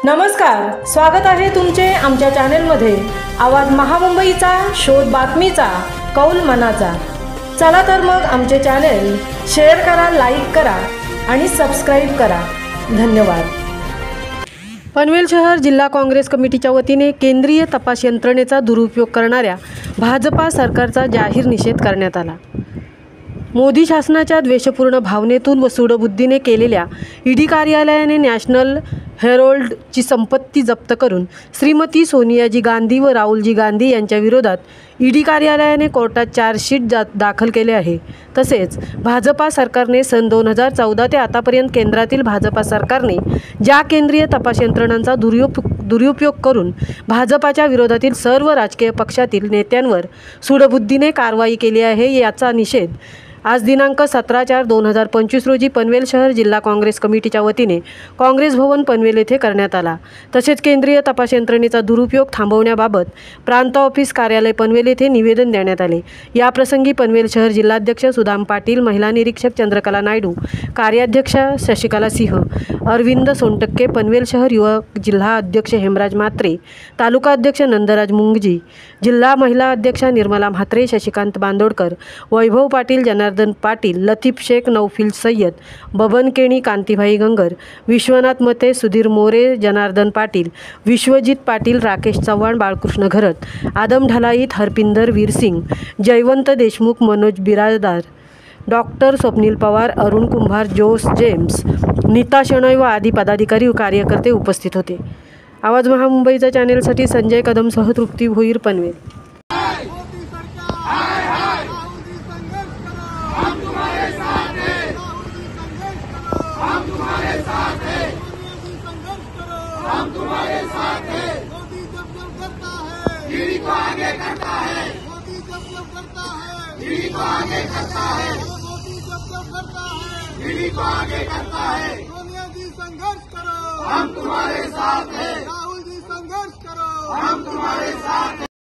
नमस्कार, स्वागत आहे तुमचे आमच्या चॅनलमध्ये। आवाज महामुंबईचा, शोध बातमीचा, कौल मनाचा। चला तर मग आमचे चॅनल शेअर करा, लाईक करा आणि सबस्क्राइब करा। धन्यवाद। पनवेल शहर जिल्हा काँग्रेस कमिटीच्या वतीने केंद्रीय तपास यंत्रणेचा दुरुपयोग करणाऱ्या भाजपा सरकारचा जाहीर निषेध करण्यात आला। मोदी शासनाच्या द्वेषपूर्ण भावनेतून व सूडबुद्धीने केलेल्या ईडी कार्यालयाने नॅशनल हेरोल्डची संपत्ती जप्त करून श्रीमती सोनियाजी गांधी व राहुलजी गांधी यांच्या विरोधात ईडी कार्यालयाने कोर्टात चार्जशीट दाखल केले आहे। तसेच भाजपा सरकारने सन 2014 ते आतापर्यंत केंद्रातील भाजपा सरकारने ज्या केंद्रीय तपास यंत्रणांचा दुरुपयोग करून भाजपाच्या विरोधातील सर्व राजकीय पक्षातील नेत्यांवर सूडबुद्धीने कारवाई केली आहे, याचा निषेध आज दिनांक 17/4/2025 रोजी पनवेल शहर जिल्हा काँग्रेस कमिटीच्या वतीने काँग्रेस भवन पनवेल येथे करण्यात आला। तसेच केंद्रीय तपास यंत्रणेचा दुरुपयोग थांबवण्याबाबत प्रांत ऑफिस कार्यालय पनवेल येथे निवेदन देण्यात आले। या प्रसंगी पनवेल शहर जिल्हाध्यक्ष सुदाम पाटील, महिला निरीक्षक चंद्रकला नायडू, कार्याध्यक्ष शशिकला सिंह, अरविंद सोनटक्के, पनवेल शहर युवक जिल्हा अध्यक्ष हेमराज म्हात्रे, तालुका अध्यक्ष नंदराज मुंगजी, जिल्हा महिला अध्यक्षा निर्मला म्हात्रे, शशिकांत बांदोडकर, वैभव पाटील, जनार्दन पाटील, लतीफ शेख, नौफिल सय्यद, बबन केणी, कांतीभाई गंगर, विश्वनाथ मते, सुधीर मोरे, जनार्दन पाटील, विश्वजित पाटील, राकेश चव्हाण, बाळकृष्ण घरत, आदम ढलाईत, हरपिंदर वीरसिंग, जयवंत देशमुख, मनोज बिराजदार, डॉक्टर स्वप्नील पवार, अरुण कुंभार, जोस जेम्स, नीता शेणोय व आदी पदाधिकारी व कार्यकर्ते उपस्थित होते। आवाज महामुंबईचा चॅनेलसाठी संजय कदमसह तृप्ती भोईर, पनवेल। हम तुम्हारे साथ हैं। मोदी जब करता है ईडी को आगे करता है। मोदी जब करता है ईडी को आगे करता है। मोदी जब करता है ईडी को आगे करता है। सोनिया जी संघर्ष करो, हम तुम्हारे साथ हैं। राहुल जी संघर्ष करो, हम तुम्हारे साथ हैं।